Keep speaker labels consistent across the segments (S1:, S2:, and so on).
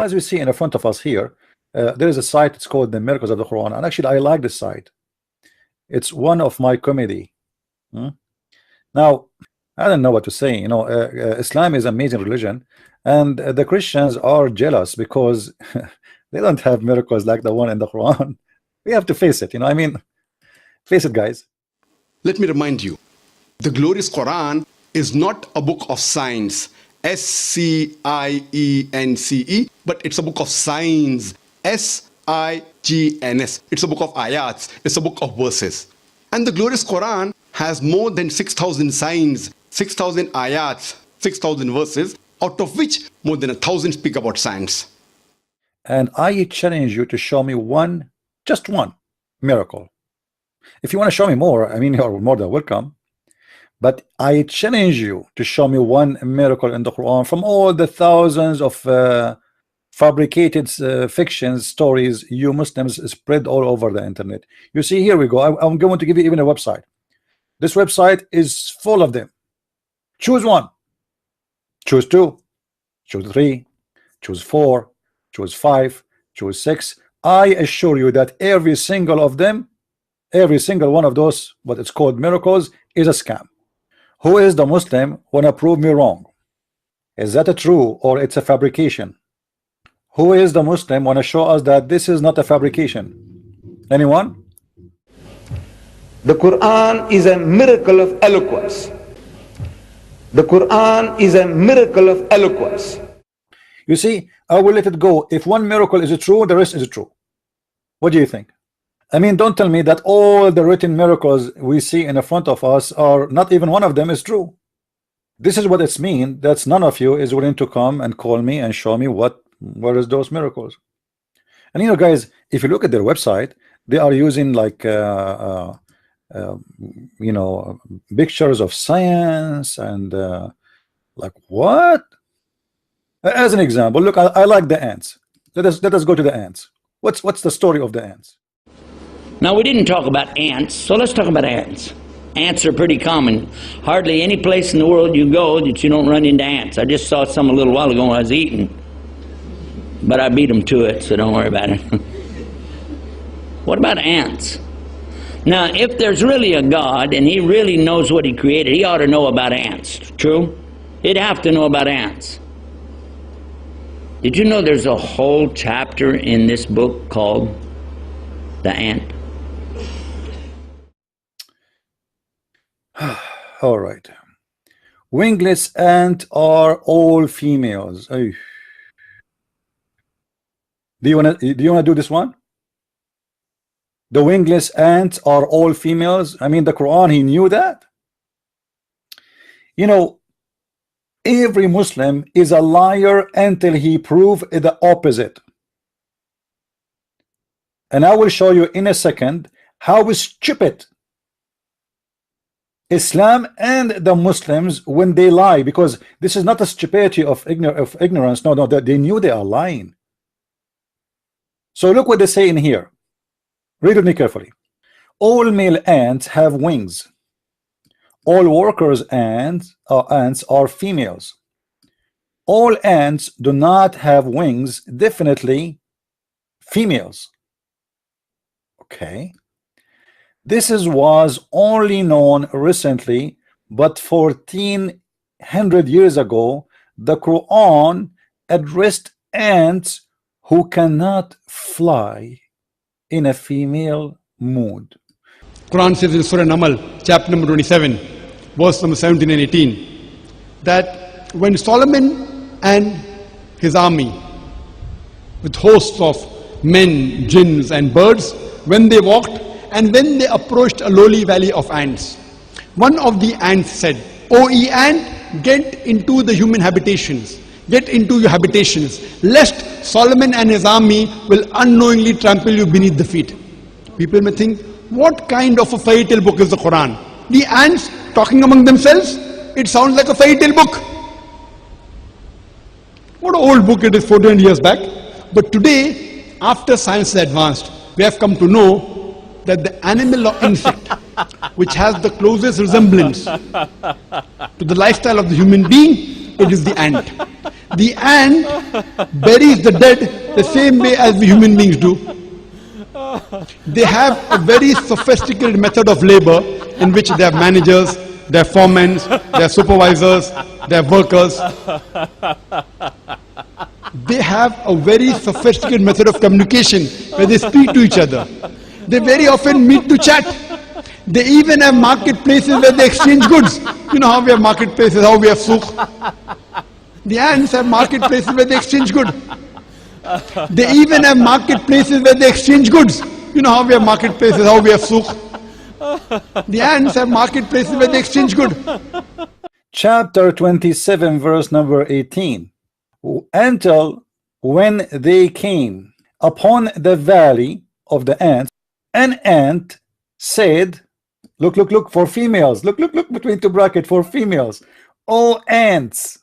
S1: as we see in front of us here, there is a site. It's called the Miracles of the Quran, and actually I like this site. It's one of my comedy. Now I don't know what to say. Islam is an amazing religion, and the Christians are jealous because they don't have miracles like the one in the Quran. We have to face it. I mean, face it, guys.
S2: Let me remind you, the glorious Quran is not a book of science, S-C-I-E-N-C-E, but it's a book of signs, S-I-G-N-S. It's a book of ayats. It's a book of verses. And the glorious Quran has more than 6,000 signs, 6,000 ayats, 6,000 verses, out of which more than 1,000 speak about science.
S1: And I challenge you to show me one, just one miracle. If you want to show me more, I mean, you're more than welcome. But I challenge you to show me one miracle in the Quran from all the thousands of fabricated fictions, stories you Muslims spread all over the internet. You see, here we go. I'm going to give you even a website. This website is full of them. Choose one, choose two, choose three, choose four, choose five, choose six. I assure you that every single of them, every single one of those, what it's called miracles, is a scam. Who is the Muslim wanna prove me wrong? Is that a true or it's a fabrication? Who is the Muslim wanna show us that this is not a fabrication? Anyone?
S3: The Quran is a miracle of eloquence. The Quran is a miracle of eloquence.
S1: You see, I will let it go. If one miracle is true, the rest is true. What do you think? I mean, don't tell me that all the written miracles we see in front of us are not even one of them is true. This is what it's mean. That none of you is willing to come and call me and show me what is those miracles. And guys, if you look at their website, they are using like pictures of science and like what? As an example, look, I like the ants. Let us go to the ants. What's the story of the ants?
S4: Now, we didn't talk about ants, so let's talk about ants. Ants are pretty common. Hardly any place in the world you go that you don't run into ants. I just saw some a little while ago when I was eating, but I beat them to it, so don't worry about it. What about ants? Now, if there's really a God and he really knows what he created, he ought to know about ants. True? He'd have to know about ants. Did you know there's a whole chapter in this book called The Ant?
S1: All right. Wingless ants are all females. Ay. Do you wanna do this one? The wingless ants are all females. I mean, the Quran, he knew that. Every Muslim is a liar until he proves the opposite. And I will show you in a second how stupid Islam and the Muslims when they lie, because this is not a stupidity of ignorance. No, they knew they are lying. So look what they say in here. Read with me carefully. All male ants have wings. All workers ants are females. All ants do not have wings, definitely females. Okay. This was only known recently, but 1400 years ago, the Quran addressed ants who cannot fly in a female mood.
S5: Quran says in Surah Namal, chapter number 27, verse number 17 and 18, that when Solomon and his army, with hosts of men, jinns and birds, when they walked and when they approached a lowly valley of ants, one of the ants said, "O ye ant, get into the human habitations, get into your habitations, lest Solomon and his army will unknowingly trample you beneath the feet." People may think, what kind of a fairy tale book is the Quran? The ants talking among themselves? It sounds like a fairy tale book. What an old book it is, 400 years back. But today, after science has advanced, we have come to know that the animal or insect which has the closest resemblance to the lifestyle of the human being, it is the ant. The ant buries the dead the same way as we human beings do. They have a very sophisticated method of labor in which they have managers, their foremen, their supervisors, their workers. They have a very sophisticated method of communication where they speak to each other. They very often meet to chat. They even have marketplaces where they exchange goods. You know how we have marketplaces, how we have souk. The ants have marketplaces where they exchange goods. They even have marketplaces where they exchange goods. You know how we have marketplaces, how we have souk. The ants have marketplaces where they exchange goods.
S1: Chapter 27, verse number 18. Until when they came upon the valley of the ants, an ant said, look, for females. Look, between two brackets for females. O ants,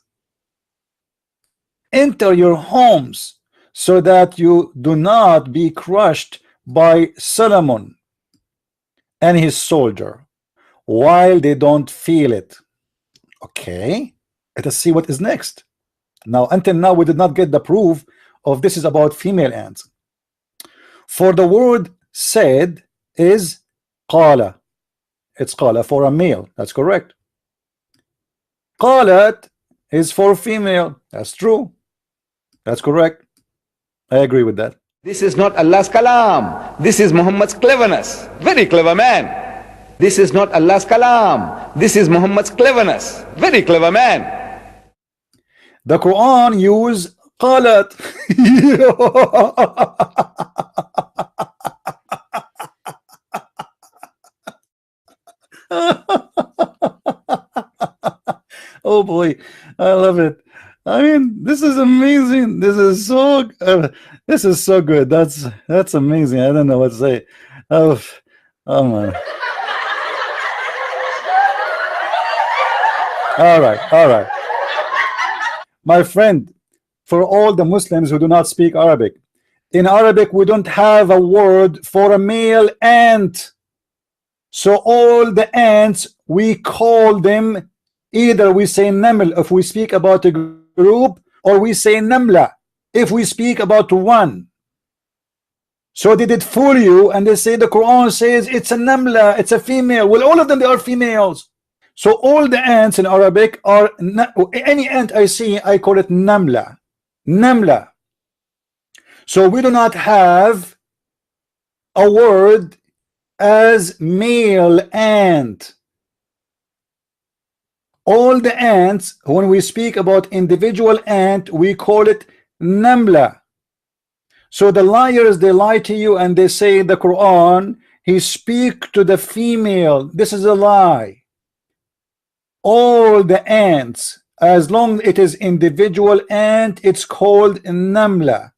S1: enter your homes so that you do not be crushed by Solomon and his soldier while they don't feel it. Okay, let us see what is next. Now, until now, we did not get the proof of this is about female ants. For the word said is qala. It's qala for a male. That's correct. Qalat is for female. That's true. That's correct. I agree with that.
S3: This is not Allah's kalam. This is Muhammad's cleverness. Very clever man. This is not Allah's kalam. This is Muhammad's cleverness. Very clever man.
S1: The Quran use qalat. Oh boy, I love it. I mean, this is amazing. This is so good. That's amazing. I don't know what to say. Oh man. All right. My friend, for all the Muslims who do not speak Arabic, in Arabic we don't have a word for a male ant. So all the ants, we call them, either we say naml if we speak about a group, or we say namla if we speak about one. So they did fool you, and they say the Quran says it's a namla, it's a female. Well, all of them, they are females. So all the ants in Arabic are, any ant I see, I call it namla. Namla. So we do not have a word as male ant. All the ants, when we speak about individual ant, we call it namla. So the liars, they lie to you and they say the Quran, he speak to the female. This is a lie. All the ants, as long as it is individual ant, it's called namla.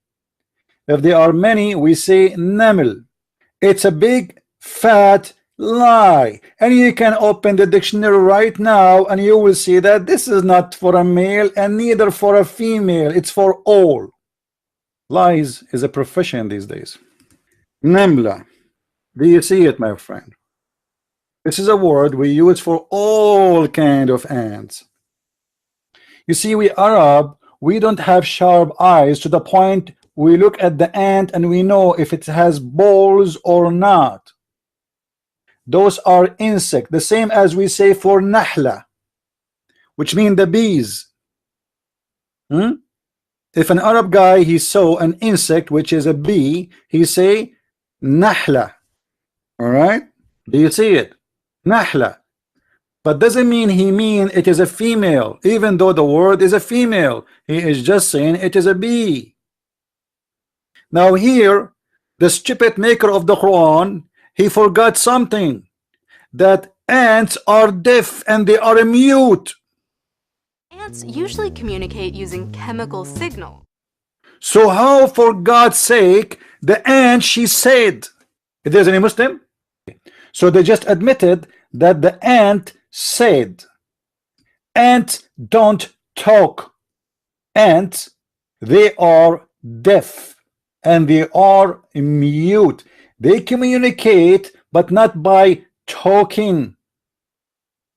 S1: If there are many, we say naml. It's a big fat lie, and you can open the dictionary right now and you will see that this is not for a male and neither for a female. It's for all. Lies is a profession these days. Namla. Do you see it, my friend? This is a word we use for all kind of ants. You see, we Arab, we don't have sharp eyes to the point we look at the ant and we know if it has balls or not. Those are insects, the same as we say for nahla, which mean the bees. If an Arab guy, he saw an insect which is a bee, he say nahla. All right, do you see it? Nahla. But doesn't mean he mean it is a female, even though the word is a female. He is just saying it is a bee. Now here, the stupid maker of the Quran, he forgot something, that ants are deaf and they are mute.
S6: Ants usually communicate using chemical signal.
S1: So how, for God's sake, the ant, she said, if there's any Muslim? So they just admitted that the ant said. Ants don't talk. Ants, they are deaf and they are mute. They communicate, but not by talking.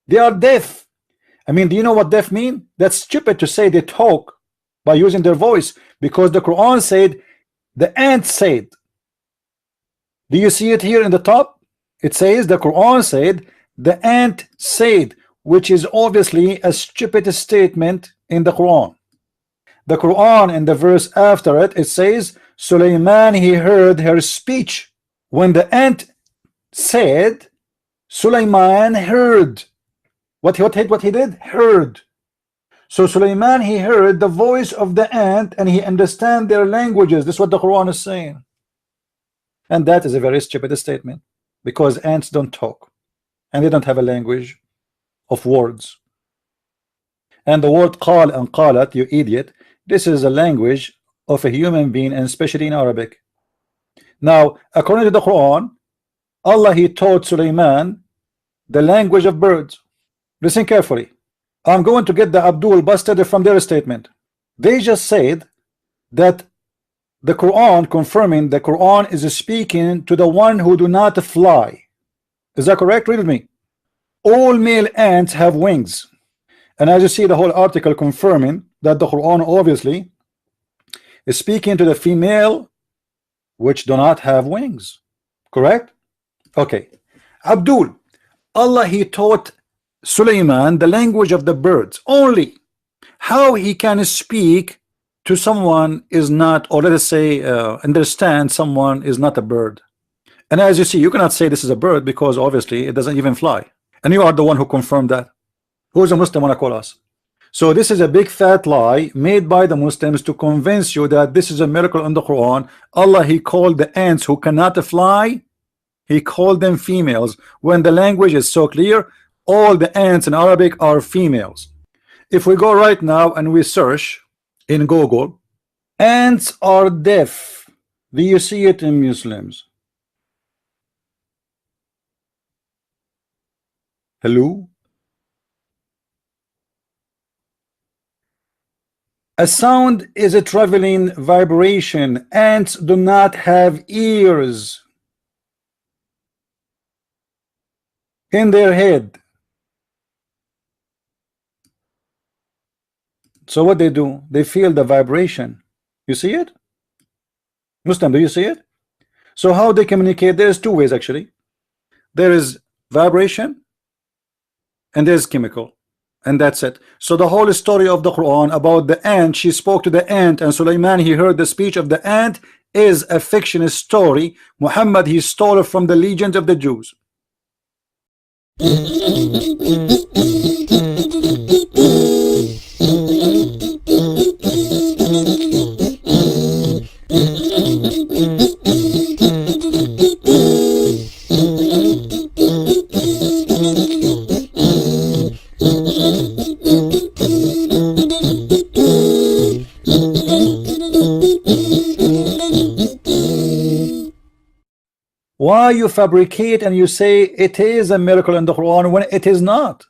S1: They are deaf. I mean, do you know what deaf mean? That's stupid to say they talk. by using their voice, because the Quran said the ant said. Do you see it here in the top? It says the Quran said the ant said, which is obviously a stupid statement in the Quran. The Quran in the verse after it, it says Sulaiman, he heard her speech. When the ant said, Sulaiman heard. What he did? Heard. So Sulaiman, he heard the voice of the ant and he understand their languages. This is what the Quran is saying. And that is a very stupid statement, because ants don't talk and they don't have a language of words. And the word qal and qalat, you idiot, this is a language of a human being, and especially in Arabic. Now, according to the Quran, Allah, he taught Sulaiman the language of birds. Listen carefully. I'm going to get the Abdul busted from their statement. They just said that the Quran, confirming the Quran is speaking to the one who do not fly. Is that correct? Read with me. All male ants have wings. And as you see, the whole article confirming that the Quran obviously is speaking to the female which do not have wings. Correct? Okay. Abdul, Allah, he taught Sulaiman the language of the birds only. How he can speak to someone is not, or let us say understand someone is not a bird. And as you see, you cannot say this is a bird, because obviously it doesn't even fly. And you are the one who confirmed that. Who is a Muslim wanna call us? So this is a big fat lie made by the Muslims to convince you that this is a miracle in the Quran. Allah, he called the ants who cannot fly, he called them females, when the language is so clear. All the ants in Arabic are females. If we go right now and we search in Google, ants are deaf. Do you see it in Muslims? Hello? A sound is a traveling vibration. Ants do not have ears in their head. So what they do, they feel the vibration. You see it? Muslim, do you see it? So how they communicate? There's two ways actually. There is vibration and there's chemical, and that's it. So the whole story of the Quran about the ant, she spoke to the ant and Sulaiman, he heard the speech of the ant, is a fictional story. Muhammad, he stole it from the legends of the Jews. Why you fabricate and you say it is a miracle in the Quran when it is not?